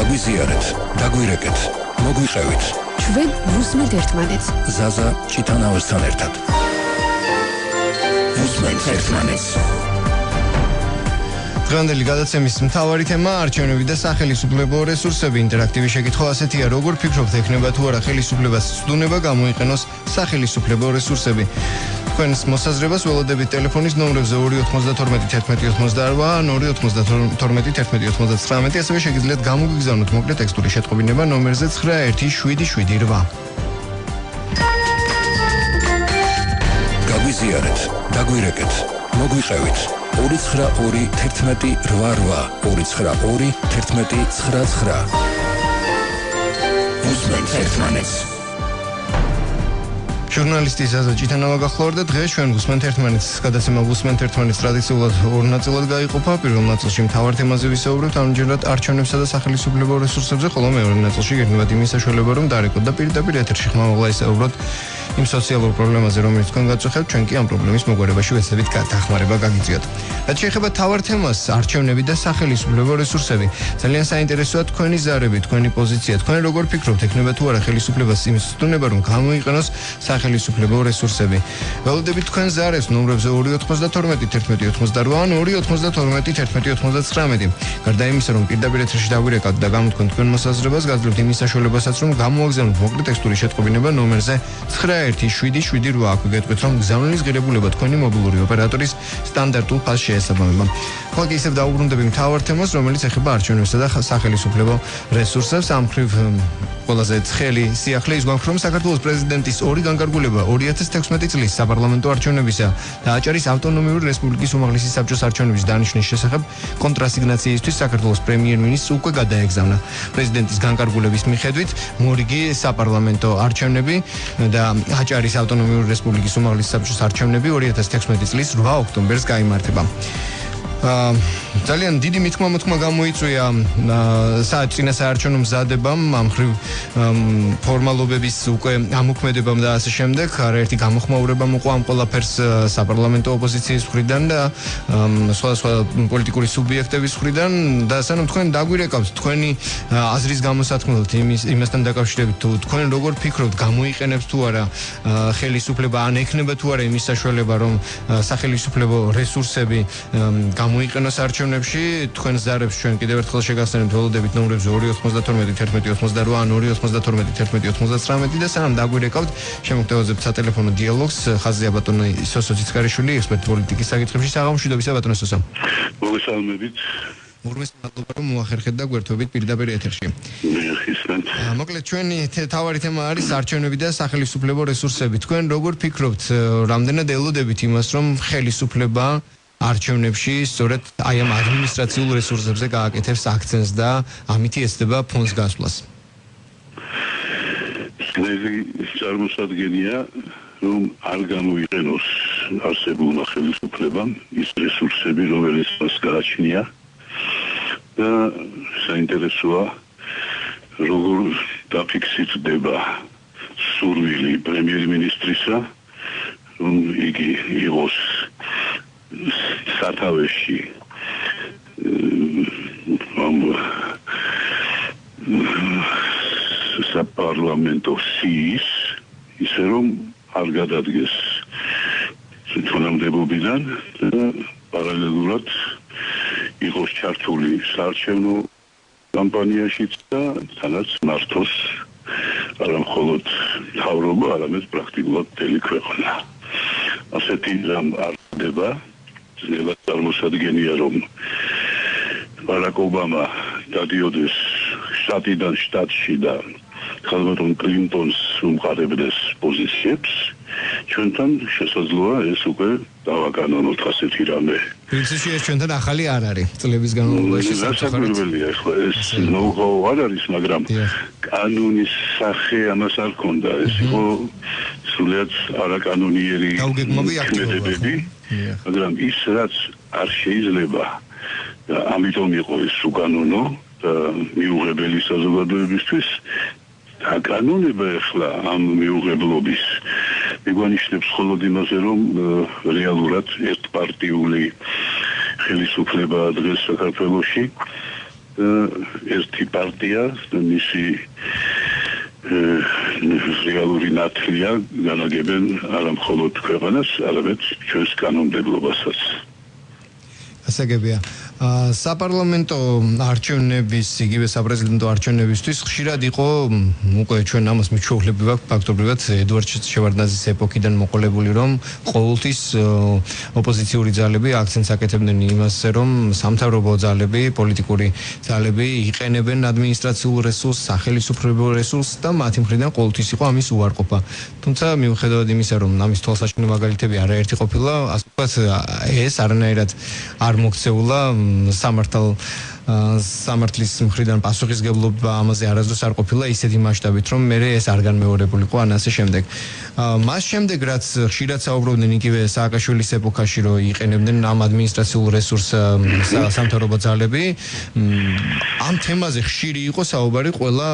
გაგვიზიარეთ, დაგვირეკეთ, მოგვიყევით. ჩვენ ვუსმენთ ერთმანეთს. ზაზა ჭიტანავასთან ერთად. ვუსმენთ ერთმანეთს. დღევანდელი გადაცემის მთავარი თემა არჩევნები და სახელისუფლებო რესურსები. ინტერაქტივი შეკითხვა ასეთია: როგორ ფიქრობთ, ექნება თუ არა ხელისუფლებას ცდუნება გამოიყენოს სახელისუფლებო რესურსები? თქვენს მოსაზრებას ველოდებით ტელეფონის ნომრებზე 292 11 88 ან 292 11 99. ასევე შეგიძლიათ გამოგიგზავნოთ მოკლე ტექსტური შეტყობინება ნომერზე 91778. გაგვიზიარეთ, დაგვირეკეთ, მოგვიყევით. 292 11 88 292 11 99. ვუსმენთ ერთმანეთს. ჟურნალისტი ზაზა ჭიტანავა გახლავართ და დღეს ჩვენ ვუსმენთ ერთმანეთს გადაცემა ვუსმენთ ერთმანეთს ტრადიციულად ორ ნაწილად გაიყოფა. პირველ ნაწილში მთავარ თემაზე ვისაუბრებთ, ამჯერად არჩევნებსა და სახელისუფლებო რესურსებზე, ხოლო მეორე ნაწილში გექნებათ იმის საშუალება, რომ დარეკოთ და პირდაპირ ეთერში ხმამაღლა ისაუბროთ იმ სოციალურ პრობლემაზე, რომელიც თქვენ გაწუხებთ, ჩვენ კი ამ პრობლემის მოგვარებაში ვეცდებით დახმარება გაგიწიოთ. რაც შეეხება მთავარ თემას, არჩევნები და სახელისუფლებო რესურსები, ძალიან საინტერესოა თქვენი ზარები, თქვენი პოზიცია, თქვენ როგორ ფიქრობთ, ექნება თუ არა ხელისუფლებას იმის ცდუნება, რომ გამოიყენოს სახელისუფლებო რესურსები? ველოდებით თქვენ ზარებს ნომრებზე 292 11 88 ან 292 11 99. გარდა იმისა, რომ პირდაპირ ეთერში დაგვირეკავთ და გამოთქვენ თქვენ მოსაზრებას, გაძლევთ იმის საშუალებასაც, რომ გამოვაგზავნოთ მოკლე ტექსტური შეტყობინება ნომერზე 91778. აქ გეტყვით, რომ გზავნილის ღირებულება თქვენი მობილური ოპერატორის სტანდარტულ ფასს შეესაბამება. ხოლო ისევ დაუბრუნდები მთავარ თემას, რომელიც ეხება არჩევნებსა და სახელისუფლებო რესურსებს. ამ მხრივ ყველაზე ცხელი სიახლე ის გვაქვს, რომ საქართველოს პრეზიდენტის ორი განკარგულება 2016 წლის საპარლამენტო არჩევნებისა და აჭარის ავტონომიური რესპუბლიკის უმაღლესი საბჭოს არჩევნების დანიშვნის შესახებ კონტრასიგნაციისთვის საქართველოს პრემიერ-მინისტრს უკვე გადაეგზავნა. პრეზიდენტის განკარგულების მიხედვით მორიგი საპარლამენტო არჩევნები და აჭარის ავტონომიური რესპუბლიკის უმაღლესი საბჭოს არჩევნები 2016 წლის 8 ოქტომბერს გაიმართება. ძალიან დიდი მითქმა-მოთქმა გამოიწვია წინა საარჩევნო მზადებამ, ამ მხრივ ფორმალობების უკვე ამოქმედებამ და ასე შემდეგ. არაერთი გამოხმაურება მოყვა ამ ყველაფერს საპარლამენტო ოპოზიციის მხრიდან და სხვადასხვა პოლიტიკური სუბიექტების მხრიდან და სანამ თქვენ დაგვირეკავთ თქვენი აზრის გამოსათქმელად იმასთან დაკავშირებით, თუ თქვენ როგორ ფიქრობთ, გამოიყენებს თუ არა ხელისუფლება, ან ექნება თუ არა იმის საშუალება, რომ სახელისუფლებო რესურსები გამოიყენოს არჩევნებში, თქვენ ზარებს ჩვენ კიდევ ერთხელ შეგახსენებთ ველოდებით ნომრებზე 292 11 88 ან 292 11 99. და სანამ დაგვირეკავთ, შემოგთავაზებთ სატელეფონო დიალოგს ხაზია ბატონი სოსო ციცქარიშვილი, ექსპერტი პოლიტიკის საკითხებში. საღამოშვიდობისა ბატონო სოსო. მოგესალმებით. მურმეს მადლობა, რომ მოახერხეთ და გვერდობით პირდაპირ ეთერში. მოკლედ ჩვენი თავარი თემა არის არჩევნები და სახელისუფლებო რესურსები. თქვენ როგორ ფიქრობთ, რამდენად ელოდებით იმას, რომ ხელისუფლება არჩევნებში სწორედ აი ამ ადმინისტრაციულ რესურსებზე გააკეთებს აქცენტს და ამითი ეცდება ფონს გასვლას? წარმოსადგენია, რომ არ გამოიყენოს არსებულმა ხელისუფლებამ ის რესურსები, რომელიც მას გააჩნია და საინტერესოა, როგორ დაფიქსირდება სურვილი პრემიერ-მინისტრისა, რომ იგი იყოს სათავეში საპარლამენტო სიის, ისე რომ არ გადადგეს თანამდებობიდან და პარალელურად იყოს ჩართული საარჩევნო კამპანიაშიც და თანაც მართოს არა მხოლოდ მთავრობა, არამედ პრაქტიკულად მთელი ქვეყანა. ასეთი რამ არ ხდება. ძნელად წარმოსადგენია, რომ ბარაკ ობამა დადიოდეს შტატიდან შტატში და ხალბატონ კლინტონს უმყარებდეს პოზიციებს. ჩვენთან შესაძლოა ეს უკვე დავაკანონოთ ასეთი რამე. პრინციპში ეს ჩვენთან ახალი არ არის. წლების განმავლობაში საკუთრებელია, ხო, ეს ნოუ-ჰაუ არ არის, მაგრამ კანონის სახე ამას არ ქონდა. ეს იყო სრულიად არაკანონიერი ქმედებები, მაგრამ ის რაც არ შეიძლება და ამიტომ იყო ეს უკანონო და მიუღებელი საზოგადოებისთვის აკანონება ახლა ამ მიუღებლობის მიგვანიშნებს მხოლოდ იმაზე, რომ რეალურად ერთპარტიული ხელისუფლება დღეს საქართველოში ერთი პარტია მისი რეალური ნათლია განაგებენ არა მხოლოდ ქვეყანას, არამედ ჩვენს კანონმდებლობასაც. ასაგებია. საპარლამენტო არჩევნების, იგივე საპრეზიდენტო არჩევნებისთვის ხშირად იყო, უკვე ჩვენ ამას მიჩვეულები ვაქვს ფაქტობრივად ედვარდ შევარდნაძის ეპოქიდან მოყოლებული, რომ ყოველთვის ოპოზიციური ძალები აქცენტს აკეთებდნენ იმასზე, რომ სამთავრობო ძალები, პოლიტიკური ძალები იყენებენ ადმინისტრაციულ რესურსს, სახელმწიფო რესურსს და მათი მხრიდან ყოველთვის იყო ამის უარყოფა. თუმცა მიუხედავად იმისა, რომ ამის თვალსაჩინო მაგალითები არაერთი ყოფილა, ასე ვთქვათ, ეს არანაირად არ მოქცეულა სამართლის მხრიდან პასუხისგებლობა ამაზე არასდროს არ ყოფილა ისეთი მასშტაბით, რომ მე ეს არ განმეორებულიყო ან ასე შემდეგ. მას შემდეგ რაც ხშირად საუბრობდნენ იგივე სააკაშვილის ეპოქაში, რომ იყენებდნენ ამ ადმინისტრაციულ რესურსს სამთავრობო ძალები, ამ თემაზე ხშირი იყო საუბარი ყველა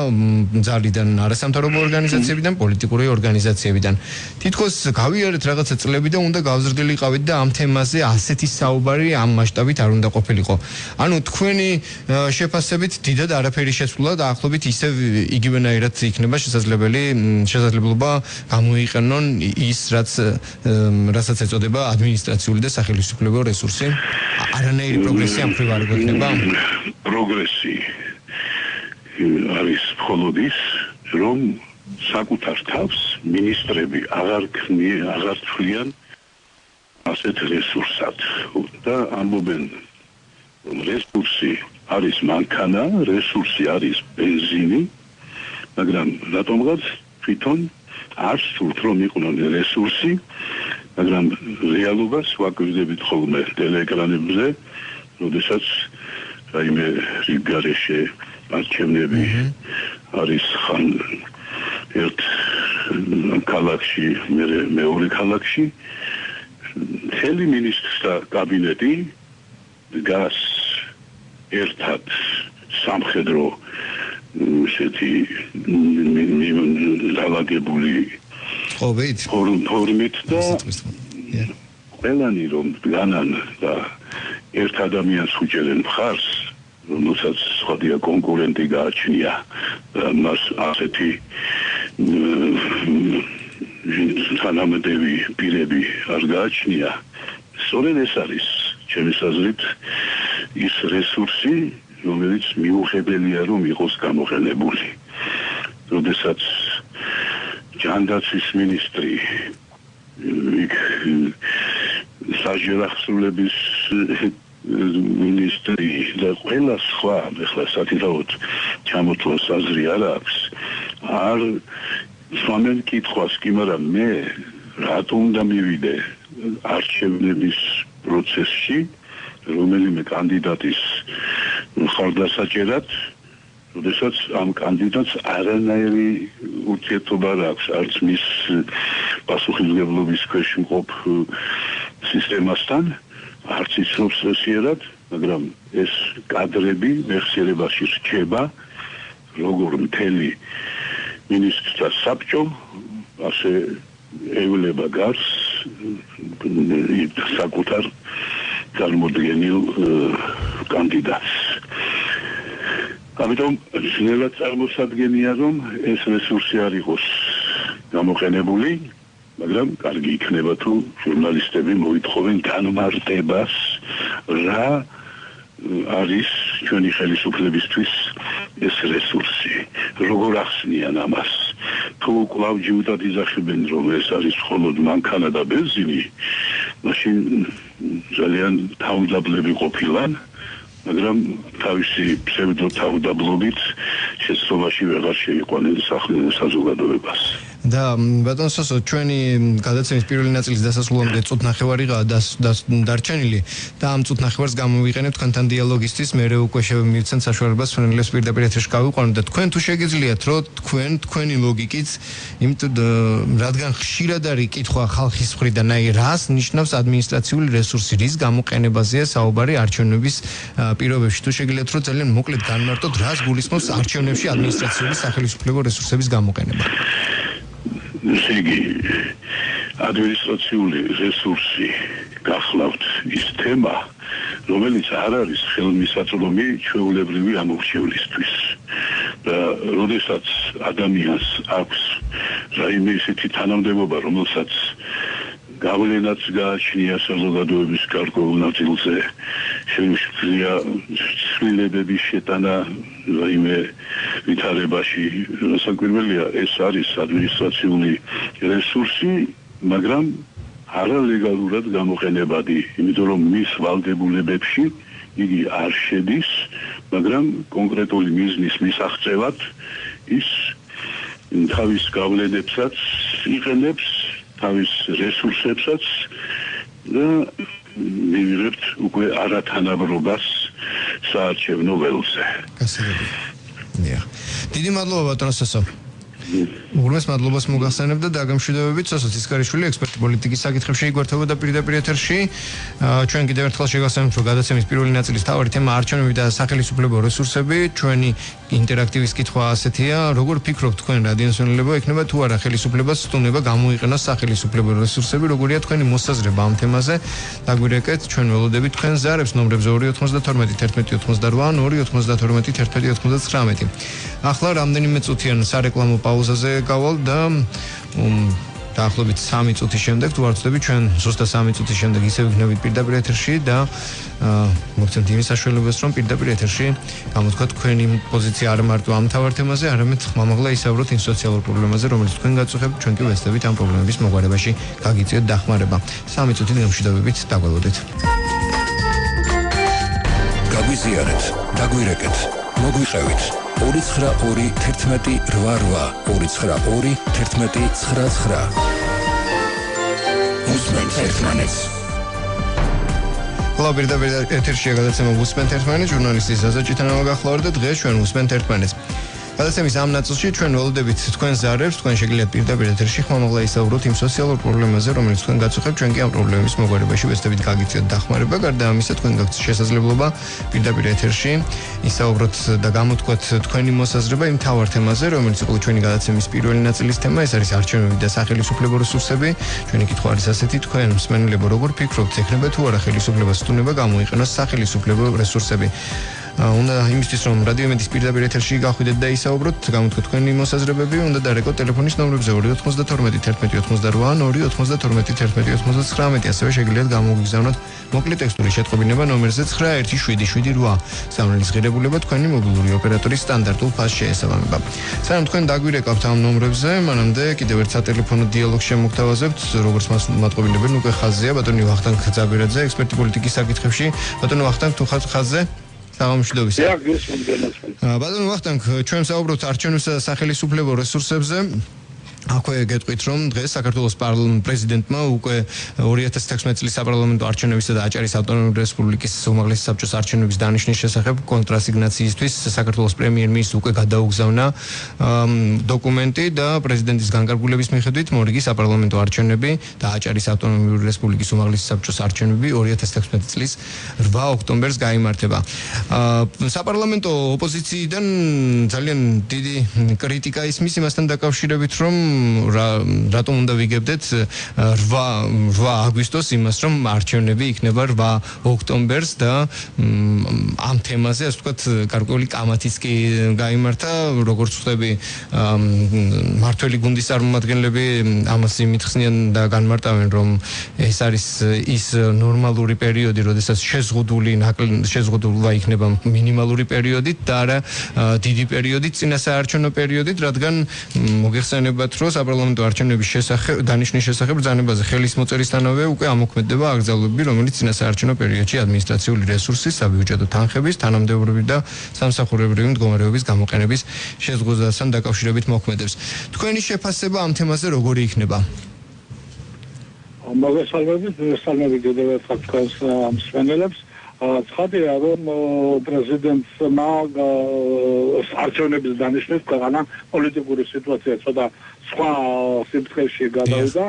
ძალიდან, არასამთავრობო ორგანიზაციებიდან, პოლიტიკური ორგანიზაციებიდან. თითქოს გავიარეთ რაღაცა წლები და უნდა გავზრდილიყავით და ამ თემაზე ასეთი საუბარი ამ მასშტაბით არ უნდა ყოფილიყო. ანუ თქვენი შეფასებით დიდად არაფერი შეცვლა და ახლობით ისევ იგივენაირად იქნება შესაძლებლობა გამოიყენონ ის რასაც ეწოდება ადმინისტრაციული და სახელმწიფო რესურსი. არანაირი პროგრესი ამ მხრივ არ გვექნება. პროგრესი არის მხოლოდ ის, რომ საკუთარ თავს მინისტრები აღარ თვლიან ასეთ რესურსად და ამბობენ რესურსი არის მანქანა, რესურსი არის ბენზინი, მაგრამ რატომღაც თვითონ არ სურთ რომ იყვნენ რესურსი, მაგრამ რეალობას ვაკვირდებით ხოლმე ტელეეკრანებზე, როდესაც რაიმე რიგგარეშე არჩევნები არის ხან ერთ ქალაქში, მეორე ქალაქში, მთელი მინისტრთა კაბინეტი დგას ერთად სამხედრო ესეთი დაალაგებული ფორმით და ყველანი რომ დგანან და ერთ ადამიანს უჭერენ მხარს, რომელსაც სხვადია კონკურენტი გააჩნია და მას ასეთი თანამედროვე პირები არ გააჩნია. სწორედ ეს არის ჩემის აზრით ის რესურსი, რომელიც მიუღებელია რომ იყოს გამოყენებული. როდესაც ჯანდაცვის მინისტრი საჯარახსრულების მინისტრი და ყველა სხვა ახლა სათითაოდ ჩამოთვლას აზრი არ აქვს, არ სვამენ კითხვას კი, მაგრამ მე რატომ უნდა მივიდე არჩევნების პროცესში რომელიმე კანდიდატის მხარდასაჭერად, როდესაც ამ კანდიდატს არანაირი ურთიერთობა არ აქვს არც მის პასუხისმგებლობის ქვეშ მყოფ სისტემასთან, არც იცნობს რასიერად, მაგრამ ეს კადრები მეხსიერებაში რჩება, როგორ მთელი მინისტრთა საბჭო, ასე ევლება გარს საკუთარ წარმოდგენილ კანდიდატს. ამიტომ ძნელად წარმოსადგენია, რომ ეს რესურსი არ იყოს გამოყენებული, მაგრამ კარგი იქნება თუ ჟურნალისტები მოითხოვენ განმარტებას, რა არის ჩვენი ხელისუფლებისთვის ეს რესურსი, როგორ ახსნიან ამას. თუ კვლავ ჯიუტად იძახებენ, რომ ეს არის მხოლოდ მანქანა და ბენზინი, მაშინ ძალიან თავდაბლები ყოფილან, მაგრამ თავისი ფსევდო თავდაბლობით შეცდომაში ვეღარ შეიყვანენ საზოგადოებას. და ბატონ სოსო, ჩვენი გადაცემის პირველი ნაწილის დასასრულამდე წუთნახევარიღაა დარჩენილი და ამ წუთნახევარს გამოვიყენებთ თქვენთან დიალოგისთვის. მე უკვე მივცემთ საშუალებას სვენელებს პირდაპირ ეთერში გავიყვანოთ და თქვენ თუ შეგიძლიათ, რომ თქვენი ლოგიკით, რადგან ხშირად არის კითხვა ხალხის მხრიდან, აი რას ნიშნავს ადმინისტრაციული რესურსი, რის გამოყენებაზეა საუბარი არჩევნების პირობებში, თუ შეგიძლიათ, რომ ძალიან მოკლედ განმარტოთ, რას გულისხმობს არჩევნებში ადმინისტრაციული სახელმწიფო რესურსების გამოყენება. ესე იგი, ადმინისტრაციული რესურსი გახლავთ ის თემა, რომელიც არ არის ხელმისაწვდომი ჩვეულებრივი ამორჩევლისთვის. და როდესაც ადამიანს აქვს რაიმე ისეთი თანამდებობა, რომელსაც გავლენაც გააჩნია საზოგადოების გარკვეულ ნაწილზე, შეუძლია ცვლილებების შეტანა რაიმე ვითარებაში, საკვირველია ეს არის ადმინისტრაციული რესურსი, მაგრამ არალეგალურად გამოყენებადი, იმიტომ რომ მის ვალდებულებებში იგი არ შედის, მაგრამ კონკრეტული მიზნის მისაღწევად ის თავის გავლენებსაც იყენებს, თავის რესურსებსაც და მივიღებთ უკვე არათანაბრობას საარჩევნო ველზე. გასაგებია. დიდი მადლობა ბატონო სასო. უღრმეს მადლობას მოგახსენებ და დაგემშვიდობებით სოსო ცისკარიშვილი ექსპერტი პოლიტიკის საკითხებში იგვერთებოდა პირდაპირ ეთერში. ჩვენ კიდევ ერთხელ შეგახსენებთ, რომ გადაცემის პირველი ნაწილის მთავარი თემა არჩევნები და სახელმწიფო რესურსები. ჩვენი ინტერაქტივის კითხვა ასეთია, როგორ ფიქრობთ თქვენ რადიოსმენელებო, ექნება თუ არა ხელისუფლებას სტუნება გამოიყენოს სახელმწიფო რესურსები, როგორია თქვენი მოსაზრება ამ თემაზე? დაგვირეკეთ, ჩვენ ველოდებით თქვენ ზარებს ნომრებზე 292 11 88 292 11 99. ახლა რამდენიმე წუთიან სარეკლამო პაუზაზე გავალ და დაახლოებით 3 წუთის შემდეგ თუ არ ვწდები, ჩვენ ზუსტად 3 წუთის შემდეგ ისევ ვიქნებით პირდაპირ ეთერში და მოგცემთ იმის საშუალებას, რომ პირდაპირ ეთერში გამოთქვათ თქვენი პოზიცია არა მარტო ამ მთავარ თემაზე, არამედ ხმამაღლა ისაუბროთ იმ სოციალურ პრობლემაზე, რომელიც თქვენ გაწუხებთ, ჩვენ კი ვეცდებით ამ პრობლემების მოგვარებაში გაგიწიოთ დახმარება. 3 წუთით გამშვიდობებით, დაგვალოდეთ. გაგვიზიარეთ, დაგვირეკეთ, მოგვიყევით. 292 11 88 292 11 99. უსმენთ ერთმანეთს. Hello, პირდაპირ ეთერშია გადაცემა უსმენთ ერთმანეთს, ჟურნალისტი ზაზა ჭიტანავა გახლავართ და დღეს ჩვენ უსმენთ ერთმანეთს. გადაცემის ამ ნაწილში ჩვენ ველოდებით თქვენ ზარებს, თქვენ შეგიძლიათ პირდაპირ ეთერში ხმამაღლა ისაუბროთ იმ სოციალურ პრობლემაზე, რომელიც თქვენ გაწუხებთ, ჩვენ კი ამ პრობლემების მოგვარებაში ვეცდებით გაგიწიოთ დახმარება. გარდა ამისა, თქვენ გაქვთ შესაძლებლობა პირდაპირ ეთერში ისაუბროთ და გამოთქვათ თქვენი მოსაზრება იმ მთავარ თემაზე, რომელიც იყო ჩვენი გადაცემის პირველი ნაწილის თემა, ეს არის არჩევნები და სახელმწიფო რესურსები. ჩვენი კითხვა არის ასეთი, თქვენ მსმენელებო, როგორ ფიქრობთ, ექნება თუ არა ხელისუფლებას სტუნება გამოიყენოს სახელმწიფო რესურსები? უნდა იმისთვის რომ რადიო მედიის პირდაპირ ეთერში გახვიდეთ და ისაუბროთ, გამოთქვათ თქვენი მოსაზრებები, უნდა დარეკოთ ტელეფონის ნომრებზე 292 11 88 292 11 99, ასევე შეგიძლიათ გამოგიგზავნოთ მოკლე ტექსტური შეტყობინება ნომერზე 917778. სამრელის ღირებულება თქვენი მობილური ოპერატორის სტანდარტულ ფასს შეესაბამება. სანამ თქვენ დაგვირეკავთ ამ ნომრებზე, მანამდე კიდევ ერთ სატელეფონო დიალოგს შემოგთავაზებთ, როგორც მას მატყობინებენ უკვე ხაზზეა ბატონი ვახტანგ ძაბირაძე, ექსპერტი პოლიტიკის საკითხებში. ბატონო ვახტანგ, თუ ხართ ხაზზე? Საღამოშიდობის. ბატონო ვახტანგ, ჩვენ საუბრობთ არჩევნებსა და სახელმწიფო რესურსებზე. აქვე გეტყვით, რომ დღეს საქართველოს პრეზიდენტმა უკვე 2016 წლის საპარლამენტო არჩევნებისა და აჭარის ავტონომიური რესპუბლიკის უმაღლესი საბჭოს არჩევნების დანიშვნის შესახებ კონტრასიგნაციისთვის საქართველოს პრემიერ-მინისტრს უკვე გადაუგზავნა დოკუმენტი და პრეზიდენტის განკარგულების მიხედვით მორიგი საპარლამენტო არჩევნები და აჭარის ავტონომიური რესპუბლიკის უმაღლესი საბჭოს არჩევნები 2016 წლის 8 ოქტომბერს გაიმართება. საპარლამენტო ოპოზიციიდან ძალიან დიდი კრიტიკა ისმის იმასთან დაკავშირებით, რომ რატომ უნდა ვიგებდეთ 8 აგვისტოს იმას, რომ არჩევნები იქნება 8 ოქტომბერს და ამ თემაზე, ასე ვთქვათ, გარკვეული კამათიც კი გაიმართა, როგორც ხვდები, მართველი გუნდის წარმომადგენლები ამას იმითხსნიან და განმარტავენ, რომ ეს არის ის ნორმალური პერიოდი, როდესაც შეზღუდული იქნება მინიმალური პერიოდით და არა დიდი პერიოდით, წინა საარჩევნო პერიოდით, რადგან მოგეხსენებათ, რომ საპარლამენტო არჩევნების დანიშნის შესახებ ბრძანებაზე ხელის მოწერისთანავე უკვე ამოქმედება აკრძალვები, რომელიც წინა საარჩევნო პერიოდში ადმინისტრაციული რესურსის, საბიუჯეტო თანხების, თანამდებობრივი და სამსახურებრივი მდგომარეობის გამოყენების შეზღუდვასთან დაკავშირებით მოქმედებს. თქვენი შეფასება ამ თემაზე როგორი იქნება? მოგესალმებით კიდევ ერთხელ თქვენს მსმენელებს. ცხადია, რომ პრეზიდენტმა არჩევნების დანიშნვის ქვეყანა პოლიტიკური სიტუაცია ცოტა სხვა სიმწყლეში გადავიდა.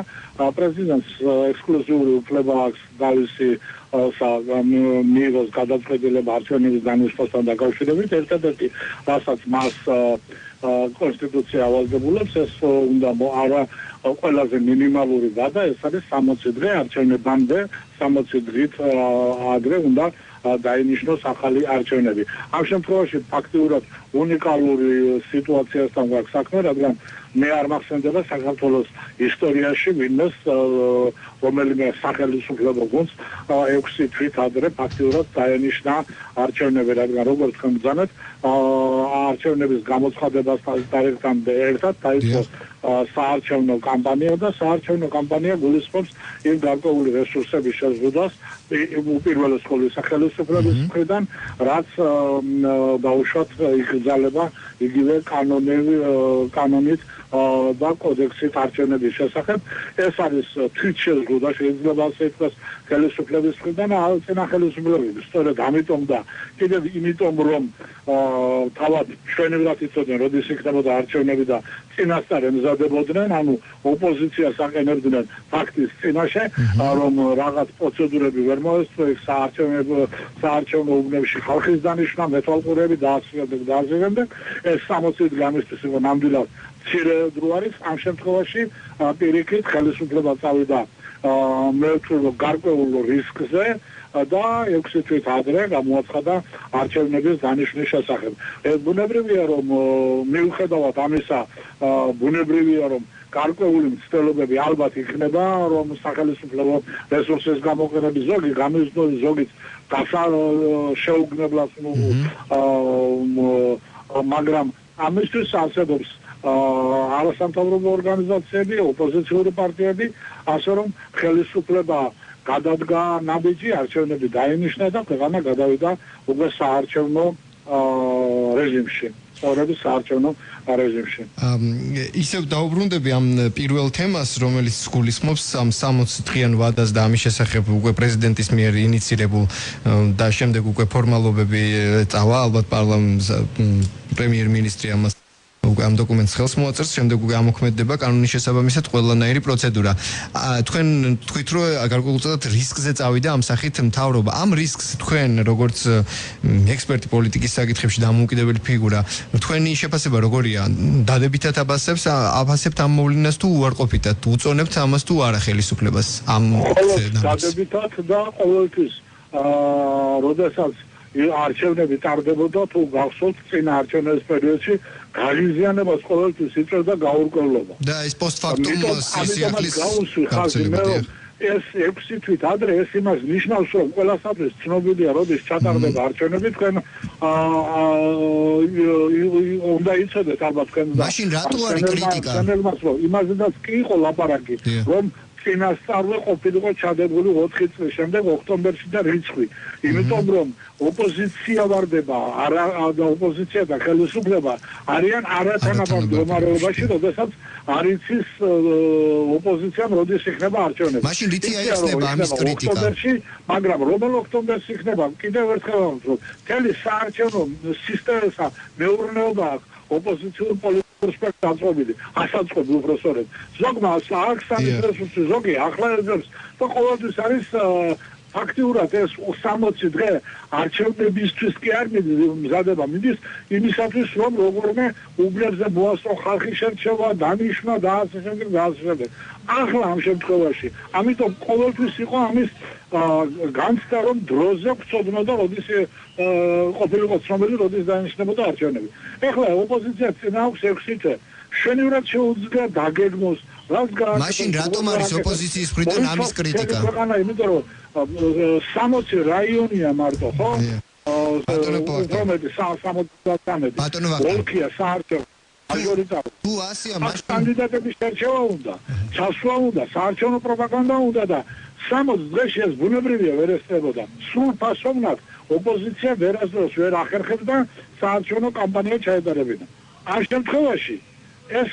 პრეზიდენტს ექსკლუზიური უფლება აქვს თავისი მიიღოს გადაწყვეტილება არჩევნების დანიშნულთან დაკავშირებით, ერთადერთი რასაც მას კონსტიტუცია ავალდებულებს, ეს უნდა არა ყველაზე მინიმალური ვადა, ეს არის 60 დღე არჩევნებამდე, 60 დღით ადრე უნდა დაინიშნოს ახალი არჩევნები. ამ შემთხვევაში ფაქტიურად უნიკალური სიტუაციასთან გვაქვს საქმე, რადგან მე არ მახსენდება საქართველოს ისტორიაში ვინმეს რომელიმე სახელმწიფო გუნდს 6 თვით ადრე ფაქტიურად დაენიშნა არჩევნები, რადგან როგორც თქვენ ბრძანეთ, არჩევნების გამოცხადებასთან ერთად დაიწყო საარჩევნო კამპანია და საარჩევნო კამპანია გულისხმობს იმ გარკვეული რესურსების შეზღუდვას უპირველეს ყოვლისა სახელმწიფოების მხრიდან, რაც ბავშვად იგრძალება იგივე კანონით და კოდექსით არჩევნების შესახებ. ეს არის თვითშეზღუდვა, შეიძლება ასე ითქვას, ხელისუფლების მხრიდან, წინა ხელისუფლებების. სწორედ ამიტომ და კიდევ იმიტომ, რომ თავად ჩვენებად იცოდნენ, როდის იქნებოდა არჩევნები და წინასწარ ემზადებოდნენ, ანუ ოპოზიციას აყენებდნენ ფაქტის წინაშე, რომ რაღაც პროცედურები ვერ მოესწრო, საარჩევნო უბნებში ხალხის დანიშვნა, მეთვალყურეები და ასე შემდეგ. ეს 60 გამისთვის იყო ნამდვილად მცირე დრო არის. ამ შემთხვევაში პირიქით ხელისუფლება წავიდა მე ვთქვი გარკვეულ რისკზე და 6 თვით ადრე გამოაცხადა არჩევნების დანიშნვის შესახებ. ეს ბუნებრივია, რომ მიუხედავად ამისა, ბუნებრივია, რომ გარკვეული მცდელობები ალბათ იქნება, რომ სახელმწიფო რესურსების გამოყენების ზოგი გამიზნული ზოგიც შეუგნებლად მაგრამ ამისთვის არსებობს არასამთავრობო ორგანიზაციები, ოპოზიციური პარტიები, ასე რომ ხელისუფლება გადადგა ნაბიჯი, არჩევნები დაინიშნა და ქვეყანა გადავიდა უკვე საარჩევნო რეჟიმში. სწორედ საარჩევნო რეჟიმში. ისევ დაუბრუნდები ამ პირველ თემას, რომელიც გულისხმობს ამ 60 დღიან ვადას და ამის შესახებ უკვე პრეზიდენტის მიერ ინიცირებულ და შემდეგ უკვე ფორმალობები წავა, ალბათ პარლამენტს პრემიერ-მინისტრი ამას ამ დოკუმენტს ხელს მოაწერს, შემდეგ უკვე ამოქმედდება კანონის შესაბამისად ყველანაირი პროცედურა. თქვენ თქვით, რომ გარკვეულწილად რისკზე წავიდა ამ სახით მთავრობა. ამ რისკს თქვენ, როგორც ექსპერტი პოლიტიკის საკითხებში დამოუკიდებელი ფიგურა, თქვენი შეფასება როგორია? დადებითად აფასებთ ამ მოვლენას თუ უარყოფითად? უწონებთ ამას თუ არა ხელისუფლებას? დადებითად და ყოველთვის როდესაც არჩევნები ტარდებოდა, თუ გახსოვთ წინა არჩევნების პერიოდში გაღიზიანებას ყოველთვის იწევდა გაურკვევლობა. და ეს პოსტფაქტუმ სიახლის ეს 6 თვით ადრე ეს იმას ნიშნავს, რომ ყველასათვის ცნობილია, როდის ჩატარდება არჩევნები, თქვენ უნდა იცოდეთ ალბათ თქვენ და მაშინ რატო არის კრიტიკა? იმაზედაც კი იყო ლაპარაკი, რომ წინასწარვე ყოფილიყო ჩადებული 4 წლის შემდეგ ოქტომბერში და რიცხვი. იმიტომ რომ ოპოზიცია ვარდება, ოპოზიცია და ხელისუფლება არიან არათანაბარ მდგომარეობაში, როდესაც არ იცის ოპოზიციამ როდის იქნება არჩევნები. მაშინ რითი აიხსნება ამის კრიტიკა? ოქტომბერში, მაგრამ რომელ ოქტომბერში იქნება? კიდევ ერთხელ ვამბობ, მთელი საარჩევნო სისტემისა მეურნეობა ოპოზიციურ პოლიტიკურ სპექტრს აწყობილი, ასაწყობი უბრალოდ. ზოგმა აქვს სამის რესურსი, ზოგი ახლა ეძებს და ყოველთვის არის ფაქტიურად ეს 60 დღე არჩევნებისთვის კი არ მზადება მიდის იმისათვის, რომ როგორმე უბნებზე მოასწრო ხალხის შერჩევა, დანიშნა და ასე შემდეგ და ასე შემდეგ. ახლა ამ შემთხვევაში, ამიტომ ყოველთვის იყო ამის განცდა, რომ დროზე გვწოდნოდა, როდის ყოფილიყო ცნობილი, როდის დაინიშნებოდა არჩევნები. ეხლა ოპოზიცია წინა აქვს 6 თვე. შენივრად შეუძლია დაგეგმოს, რაც მაშინ რატომ არის ოპოზიციის მხრიდან ამის კრიტიკა? იმიტომ რომ 60 რაიონია მარტო, ხო? ბატონო ოლქია საარჩევნო მაჟორიტარი. თუ ასია მაშინ კანდიდატების შერჩევა უნდა, ჩასვლა უნდა, საარჩევნო პროპაგანდა უნდა და 60 დღეში ეს ბუნებრივია ვერ ესწრებოდა. სულ ფასოვნად ოპოზიცია ვერასდროს ვერ ახერხებდა საარჩევნო კამპანია ჩაეტარებინა. ამ შემთხვევაში ეს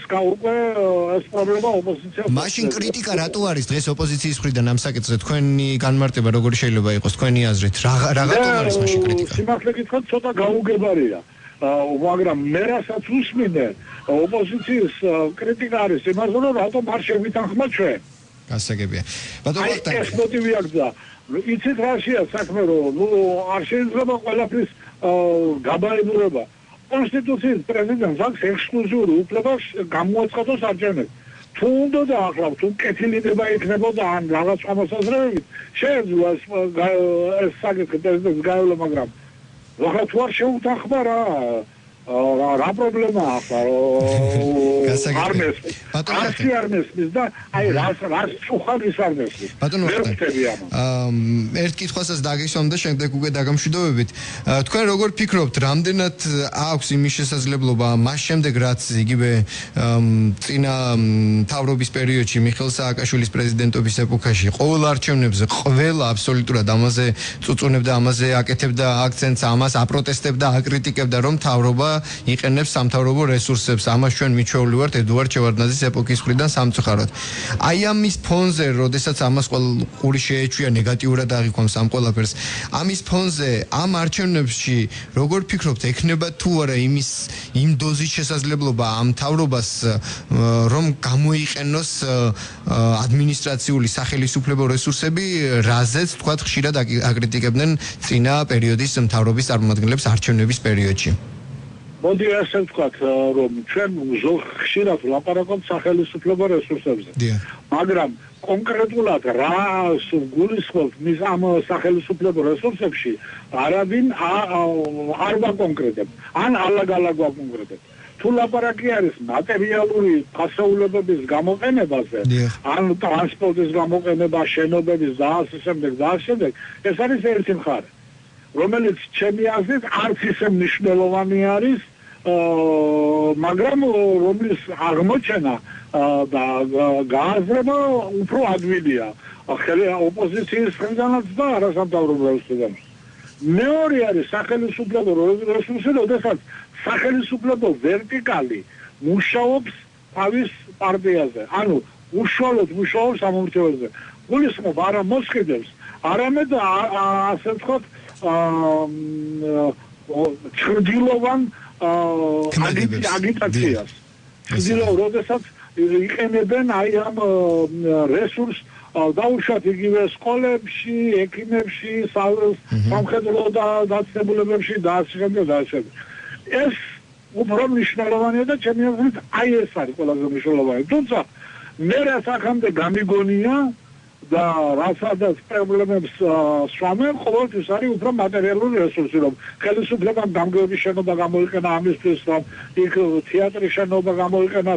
პრობლემა ოპოზიციას. მაშინ კრიტიკა რატო არის დღეს ოპოზიციის მხრიდან ამ საკითხზე? თქვენი განმარტება როგორი შეიძლება იყოს თქვენი აზრით? რატომ არის მაშინ კრიტიკა? სიმართლე გითხრათ, ცოტა გაუგებარია. მაგრამ მე რასაც უსმინე, ოპოზიციის კრიტიკა არის იმაზე, რომ რატომ არ შევვითანხმოთ ჩვენ. გასაგებია. ბატონო ვახტანგი. ეს მოტივი აქვს. იცით რაშია საქმე რომ არ შეიძლება ყველაფრის გაბაებულება. კონსტიტუციის პრეზიდენტს აქვს ექსკლუზიური უფლება გამოაცხადოს არჩევნებს. თუ უნდა და ახლა თუ კეთილდება იქნებოდა ან რაღაც ამასაზრებით შეიძლება ეს საკითხი პრეზიდენტს გაევლო მაგრამ ახლა თუ არ შეუთანხმა რა პრობლემაა ახლა არმესის და აი რას უხარეს არმესის ბატონო ერთ კითხვასაც დაგისვამ და შემდეგ უკვე დაგამშვიდობებით თქვენ როგორ ფიქრობთ რამდენად აქვს იმის შესაძლებლობა მას შემდეგ რაც იგივე წინა მთავრობის პერიოდში მიხეილ სააკაშვილის პრეზიდენტობის ეპოქაში ყოველ არჩევნებზე ყველა აბსოლუტურად ამაზე წუწუნებდა ამაზე აკეთებდა აქცენტს ამას აპროტესტებდა აკრიტიკებდა რომ მთავრობა იყენებს სამთავრობო რესურსებს. ამას ჩვენ მიჩვეული ვართ ედუარდ შევარდნაძის ეპოქის მხრიდან სამწუხაროდ. აი ამის ფონზე, როდესაც ამას ყური შეეჩვია ნეგატიურად აღიქვამს ამ ყველაფერს. ამის ფონზე ამ არჩევნებში როგორ ფიქრობთ, ექნება თუ არა იმ დოზის შესაძლებლობა ამ მთავრობას რომ გამოიყენოს ადმინისტრაციული სახელისუფლებო რესურსები, რაზეც თქვა ხშირად აკრიტიკებდნენ წინა პერიოდის მთავრობის წარმომადგენლებს არჩევნების პერიოდში. მოდი ასე ვთქვათ, რომ ჩვენ ხშირად ვლაპარაკობთ სახელისუფლებო რესურსებზე. მაგრამ კონკრეტულად რას გულისხმობთ მის ამ სახელისუფლებო რესურსებში, არავინ არ ვაკონკრეტებს, ან ალაგ-ალაგ ვაკონკრეტებს. თუ ლაპარაკი არის მატერიალური ფასეულებების გამოყენებაზე, ან ტრანსპორტის გამოყენება, შენობების და ასე შემდეგ, ეს არის ერთი მხარე. რომელიც ჩემი აზრით არც ისე მნიშვნელოვანი არის, მაგრამ რომლის აღმოჩენა და გააზრება უფრო ადვილია ოპოზიციის მხრიდანაც და არასამთავრობო მხრიდანაც. მეორე არის სახელისუფლებო რესურსი, როდესაც სახელისუფლებო ვერტიკალი მუშაობს თავის პარტიაზე, ანუ უშუალოდ მუშაობს სამმართველოზე. გულისხმობ არა მოსყიდებს, არამედ ასე ვთქვათ ჩრდილოვან აგიტაციას. ჩრდილოვან, როდესაც იყენებენ აი ამ რესურს დაუშვათ იგივე სკოლებში, ექიმებში, სამხედრო დაწესებულებებში და ასე შემდეგ. ეს უფრო მნიშვნელოვანია და ჩემი აზრით აი ეს არის ყველაზე მნიშვნელოვანი. თუმცა მე რაც აქამდე გამიგონია და რასაც პრობლემებს სვამენ, ყოველთვის არის უფრო მატერიალური რესურსი, რომ ხელისუფლებამ გამგეობის შენობა გამოიყენა ამისთვის, რომ იქ თეატრის შენობა გამოიყენა,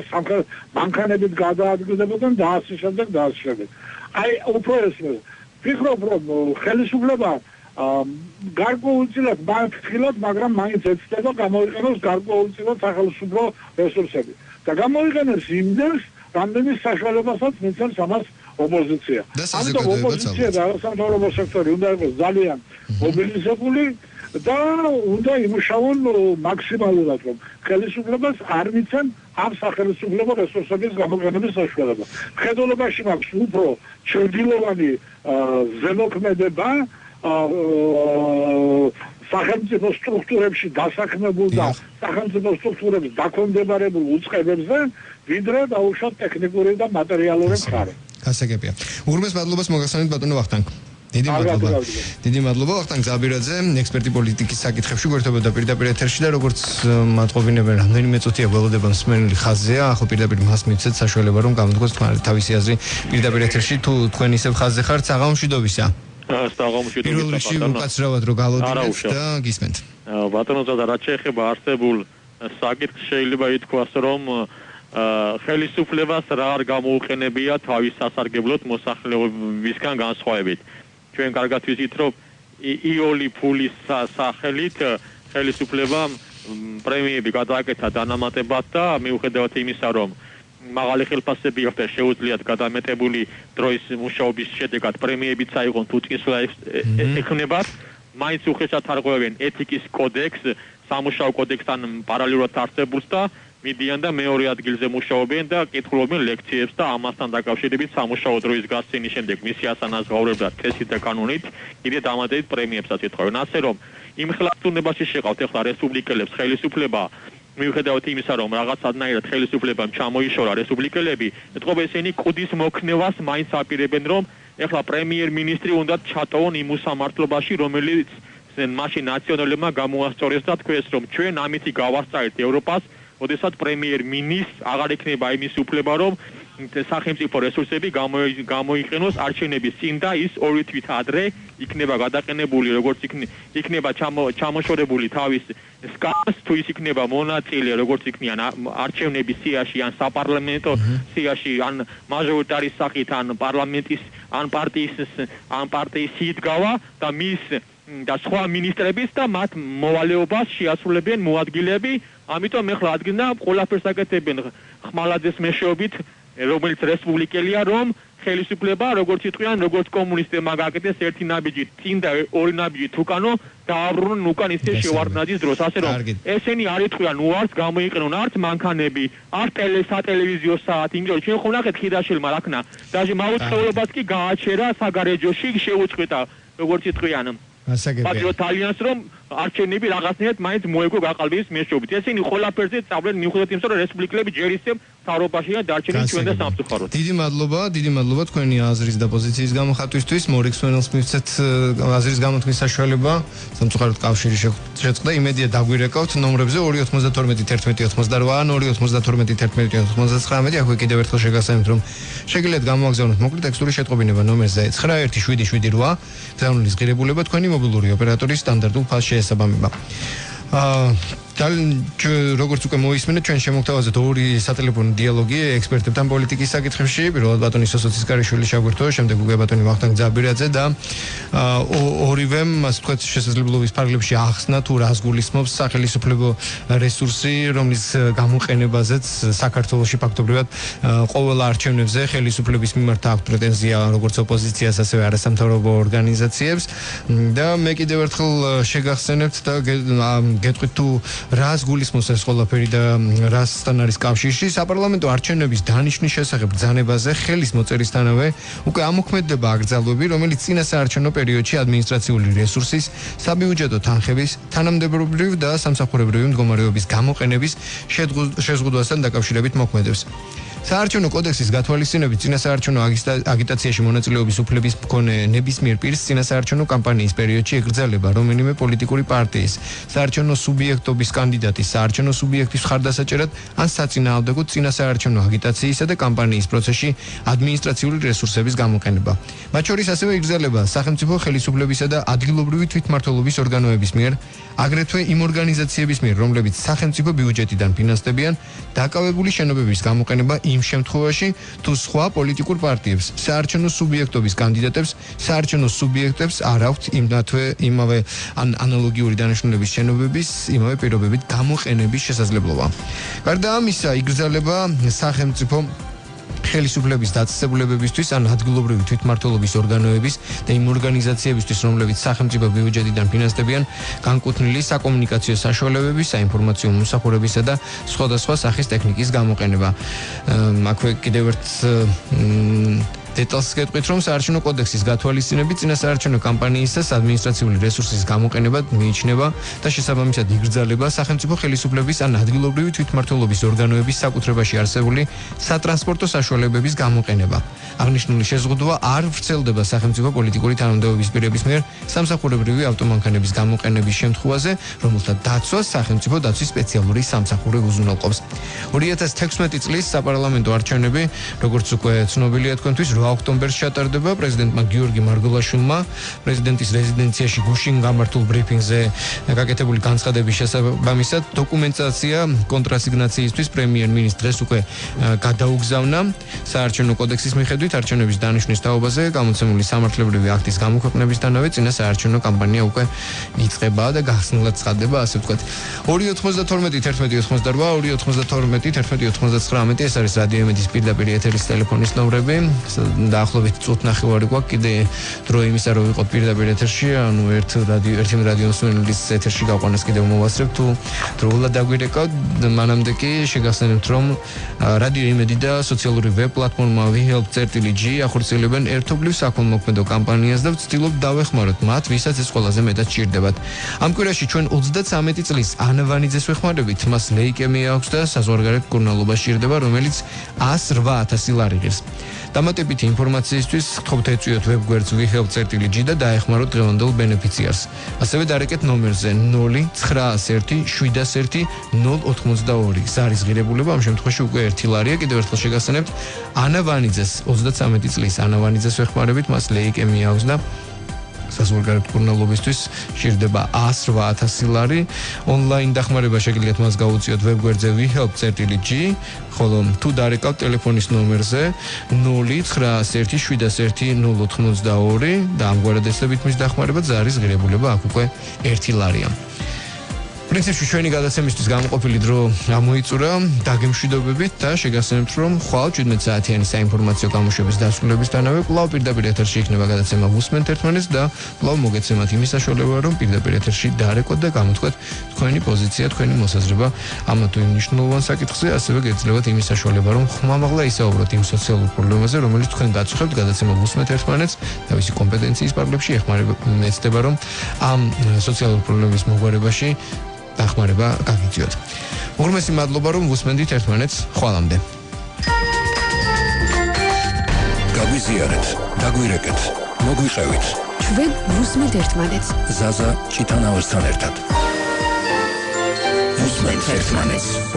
მანქანებით გადაადგილდებოდნენ და ასე შემდეგ. აი უფრო ეს ვფიქრობ, რომ ხელისუფლება გარკვეულწილად მართლად, მაგრამ მაინც ეცდება გამოიყენოს გარკვეულწილად სახელმწიფო რესურსები და გამოიყენოს იმდენს, რამდენის საშუალებასაც მიცემს ამას ოპოზიცია. ამიტომ ოპოზიცია და სამთავრობო სექტორი უნდა იყოს ძალიან მობილიზებული და უნდა იმუშაონ მაქსიმალურად, რომ ხელისუფლებას არ მიცემ ამ სახელმწიფო რესურსების გამოყენების საშუალება. მხედველობაში მაქვს უფრო ჩრდილოვანი ზემოქმედება სახელმწიფო სტრუქტურებში დასაქმებულ და სახელმწიფო სტრუქტურების დაქვემდებარებულ უწყებებზე, ვიდრე დაუშვათ ტექნიკური და მატერიალური მხარე. გასაგებია. უღრმეს მადლობას მოგახსენებთ ბატონო ვახტანგ. დიდი მადლობა ვახტანგ ზაბირაძე, ექსპერტი პოლიტიკის საკითხებში გვერდებოდა პირდაპირ ეთერში და როგორც მათყობინებენ რამდენიმე წუთია გველოდება მსმენელი ხაზზეა, ახლა პირდაპირ მას მიცეთ საშუალება რომ გამოდგოს თავისი აზრი პირდაპირ ეთერში თუ თქვენ ისევ ხაზზე ხართ, საღამომშვიდობისა. პირველ რიგში უკაცრავად რომ გალოდინებთ და გისმენთ. ბატონო ზადა, რაც შეეხება არსებულ საკითხს შეიძლება ითქვას რომ ხელისუფლებას რა არ გამოუყენებია თავის სასარგებლოდ მოსახლეობისგან განსხვავებით. ჩვენ კარგად ვიცით რომ იოლი ფულის სახელით ხელისუფლებამ პრემიები გადააკეთა დანამატებად და მიუხედავად იმისა რომ მაღალი ხელფასები აქვს და შეუძლიათ გადამეტებული დროის მუშაობის შედეგად პრემიებიც აიღონ თუ წინსვლა ექნებათ, მაინც უხეშად არღვევენ ეთიკის კოდექსს, სამუშაო კოდექსთან პარალელურად არსებულს და მიდიან და მეორე ადგილზე მუშაობენ და კითხულობენ ლექციებს და ამასთან დაკავშირებით სამუშაო დროის გასცემის შემდეგ მისი ასანაზღაურებლად თესით და კანონით კიდე დამატებით პრემიებსაც ეთხოვენ. ასე რომ იმ ხელისუფლებაში შეყავთ ახლა რესპუბლიკელებს ხელისუფლება მიუხედავად იმისა, რომ რაღაცადნაირად ხელისუფლებამ ჩამოიშორა რესპუბლიკელები, ეთყობა ესენი კუდის მოქნევას მაინც აპირებენ, რომ ეხლა პრემიერ-მინისტრი უნდა ჩატოვონ იმ უსამართლობაში, რომელიც მაშინ ნაციონალებმა გამოასწორეს და თქვეს, რომ ჩვენ ამითი გავასწარეთ ევროპას, ოდესაც პრემიერ-მინისტრს აღარ ექნება იმის უფლება, რომ სახელმწიფო რესურსები გამოიყენოს არჩევნების წინ და ის 2 თვით ადრე იქნება გადაყენებული, როგორც იქნება ჩამოშორებული თავის სკამს, თუ ის იქნება მონაწილე, როგორც იქნიან არჩევნების სიაში, ან საპარლამენტო სიაში, ან მაჟორიტარის სახით, ან პარლამენტის, ან პარტიის სიდგავა და მის და სხვა მინისტრების და მათ მოვალეობას შეასრულებენ მოადგილეები, ამიტომ ეხლა ადგილნა ყველაფერს აკეთებენ ხმალაძეს მეშვეობით, რომელიც რესპუბლიკელია, რომ ხელისუფლება, როგორც იტყვიან, როგორც კომუნისტებმა გააკეთეს ერთი ნაბიჯი წინ და 2 ნაბიჯი უკანო დააბრუნონ უკან ისე შევარდნაძის დროს, ასე რომ ესენი არ იტყვიან უარს, გამოიყენონ არც მანქანები, არც სატელევიზიო საათი, იმიტომ რომ ჩვენ ხომ ნახეთ ხიდაშელმა რაკნა, დაჟე მაუწყებლობას კი გააჩერა საგარეჯოში, შეუწყვეტა, როგორც იტყვიან. პატრიოტ ალიანსს რომ არჩევნები რაღაცნაირად მაინც მოეგო გაყალბის მეშვეობით. ესენი ყველაფერზე წავლენ მიუხედავად იმისა, რომ რესპუბლიკელები ჯერ ისევ მთავრობაში და დარჩენილი ჩვენ და სამწუხაროდ. დიდი მადლობა თქვენი აზრის და პოზიციის გამოხატვისთვის. მორიგს ვენელს მივცეთ აზრის გამოთქმის საშუალება. სამწუხაროდ კავშირი შეწყდა. იმედია დაგვირეკავთ ნომრებზე 2921188 ან 2921189. აქვე კიდევ ერთხელ შეგასწავლეთ, რომ შეგიძლიათ გამოაგზავნოთ მოკლე ტექსტური შეტყობინება ნომერზე 91778 გზავნილის ღირებულება თქვენი მობილური ოპერატორის სტანდარტულ ფასში ესაბამება. როგორც უკვე მოისმენთ, ჩვენ შემოგთავაზეთ 2 სატელეფონო დიალოგი ექსპერტებთან პოლიტიკის საკითხებში, პირველად ბატონი სოსოცის კარიშვილი შაგვირთო, შემდეგ უკვე ბატონი ვახტანგ ძაბირაძე და ორივემ, ასე ვთქვათ, შესაძლებლობის ფარგლებში ახსნა თუ რას გულისხმობს სახელისუფლებო რესურსი, რომლის გამოყენებაზეც საქართველოში ფაქტობრივად ყოველ არჩევნებზე ხელისუფლების მიმართ აქვს პრეტენზია როგორც ოპოზიციას, ასევე არასამთავრობო ორგანიზაციებს და მე კიდევ ერთხელ შეგახსენებთ და გეტყვით თუ რას გულისხმობს ეს ყველაფერი და რასთან არის კავშირში საპარლამენტო არჩევნების დანიშნვის შესახებ ბრძანებაზე ხელის მოწერისთანავე უკვე ამოქმედება აკრძალვები, რომელიც წინასაარჩევნო პერიოდში ადმინისტრაციული რესურსის, საბიუჯეტო თანხების, თანამდებობრივი და სამსახურებრივი მდგომარეობის გამოყენების შეზღუდვასთან დაკავშირებით მოქმედებს. საარჩევნო კოდექსის გათვალისწინებით წინასაარჩევნო აგიტაციაში მონაწილეობის უფლების მქონე ნებისმიერ პირს წინასაარჩევნო კამპანიის პერიოდში ეკრძალება რომელიმე პოლიტიკური პარტიის, საარჩევნო სუბიექტობის კანდიდატის, საარჩევნო სუბიექტის მხარდასაჭერად ან საწინააღმდეგოდ წინასაარჩევნო აგიტაციისა და კამპანიის პროცესში ადმინისტრაციული რესურსების გამოყენება. მათ შორის ასევე ეკრძალება სახელმწიფო ხელისუფლებისა და ადგილობრივი თვითმმართველობის ორგანოების მიერ, აგრეთვე იმ ორგანიზაციების მიერ, რომლებიც სახელმწიფო ბიუჯეტიდან ფინანსდებიან დაკავებული შენობების გამოყენება იმ შემთხვევაში, თუ სხვა პოლიტიკურ პარტიებს, საარჩევნო სუბიექტობის კანდიდატებს, საარჩევნო სუბიექტებს არ აქვთ იმავე ანალოგიური დანიშნულების შენობების იმავე პირობებით გამოყენების შესაძლებლობა. გარდა ამისა, იგრძელება სახელმწიფო ხელისუფლების დაწესებულებებისთვის ან ადგილობრივი თვითმმართველობის ორგანოების და იმ ორგანიზაციებისთვის, რომლებიც სახელმწიფო ბიუჯეტიდან ფინანსდებიან, განკუთვნილი საკომუნიკაციო საშუალებების, საინფორმაციო მომსახურებისა და სხვადასხვა სახის ტექნიკის გამოყენება. აქვე კიდევ ერთ დეტალს გეტყვით, რომ საარჩევნო კოდექსის გათვალისწინებით წინასაარჩევნო კამპანიისას ადმინისტრაციული რესურსის გამოყენება მიიჩნევა და შესაბამისად იგრძელება სახელმწიფო ხელისუფლების ან ადგილობრივი თვითმმართველობის ორგანოების საკუთრებაში არსებული სატრანსპორტო საშუალებების გამოყენება. აღნიშნული შეზღუდვა არ ვრცელდება სახელმწიფო პოლიტიკური თანამდებობის პირების მიერ სამსახურებრივი ავტომანქანების გამოყენების შემთხვევაზე, რომელთა დაცვას სახელმწიფო დაცვის სპეციალური სამსახური უზრუნველყოფს. 2016 წლის საპარლამენტო არჩევნები, როგორც უკვე ცნობილია თქვენთვის, 8 ოქტომბერს ჩატარდება. პრეზიდენტმა გიორგი მარგველაშვილმა პრეზიდენტის რეზიდენციაში გუშინ გამართულ ბრიფინგზე გაკეთებული განცხადების შესაბამისად დოკუმენტაცია კონტრასიგნაციისთვის პრემიერ-მინისტრს დღეს უკვე გადაუგზავნა. საარჩევნო კოდექსის მიხედვით არჩევნების დანიშნვის თაობაზე გამოცემული სამართლებრივი აქტის გამოქვეყნებისთანავე წინასაარჩევნო კამპანია უკვე იწყება და გახსნილად ცხადდება, ასე ვთქვათ. 2921188 2921189 ეს არის რადიო იმედის პირდაპირ ეთერის ტელეფონის ნომრები. დაახლოებით წუთნახევარი გვაქვს კიდე დრო იმისა რომ ვიყოთ პირდაპირ ეთერში, ანუ ერთი რადიო მსმენელის ეთერში გაყვანას კიდევ მოვასწრებ თუ დროულად დაგვირეკავთ, მანამდე კი შეგახსენებთ რომ რადიო იმედი და სოციალური ვებ პლატფორმა WeHelp.g ახორციელებენ ერთობლივ საქველმოქმედო კამპანიას და ვცდილობთ დავეხმაროთ მათ, ვისაც ეს ყველაზე მეტად სჭირდებათ. ამ კვირაში ჩვენ 33 წლის ანა ვანიძეს ვეხმარებით, მას ლეიკემია აქვს და საზღვარგარეთ მკურნალობა სჭირდება, რომელიც 108,000 ლარი ღირს. დამატებითი ინფორმაციისთვის გთხოვთ ეწვიოთ ვებგვერდს WeHelp.g და დაეხმაროთ დღევანდელ ბენეფიციარს. ასევე დარეკეთ ნომერზე 0901 701 082. ზარის ღირებულება ამ შემთხვევაში უკვე 1 ლარია. კიდევ ერთხელ შეგახსენებთ ანა ვანიძეს 33 წლის ანა ვანიძეს ვეხმარებით, მას ლეიკემია აქვს და საზღვარგარეთ მკურნალობისთვის სჭირდება 108,000 ლარი. ონლაინ დახმარება შეგიძლიათ მას გაუწიოთ ვებგვერდზე WeHelp.g, ხოლო თუ დარეკავთ ტელეფონის ნომერზე 0901 701 082 და ამგვარად ეცდებით მის დახმარებას, ზარის ღირებულება აქ უკვე 1 ლარია. პრინციპში ჩვენი გადაცემისთვის გამოყოფილი დრო გამოიწურა, დაგემშვიდობებით და შეგახსენებთ რომ ხვალ 17 საათიანი საინფორმაციო გამოშვების დასრულებისთანავე კვლავ პირდაპირ ეთერში იქნება გადაცემა ვუსმენთ ერთმანეთს და კვლავ მოგეცემათ იმის საშუალება რომ პირდაპირ ეთერში დარეკოთ და გამოთქვათ თქვენი პოზიცია, თქვენი მოსაზრება ამ თუ იმ მნიშვნელოვან საკითხზე, ასევე გეძლევათ იმის საშუალება რომ ხმამაღლა ისაუბროთ იმ სოციალურ პრობლემაზე, რომელიც თქვენ გაწუხებთ გადაცემა ვუსმენთ ერთმანეთს და ვისი კომპეტენციის პარკლებში ეხმარება მეცდება რომ ამ სოციალურ პრობლემის მოგვარებაში დახმარება გაგიწიოთ. უღრმესი მადლობა რომ ვუსმენდით ერთმანეთს. ხვალამდე. გაგვიზიარეთ, დაგვირეკეთ, მოგვიყევით. ჩვენ ვუსმენთ ერთმანეთს. ზაზა ჭიტანაოსთან ერთად. ვუსმენთ ერთმანეთს.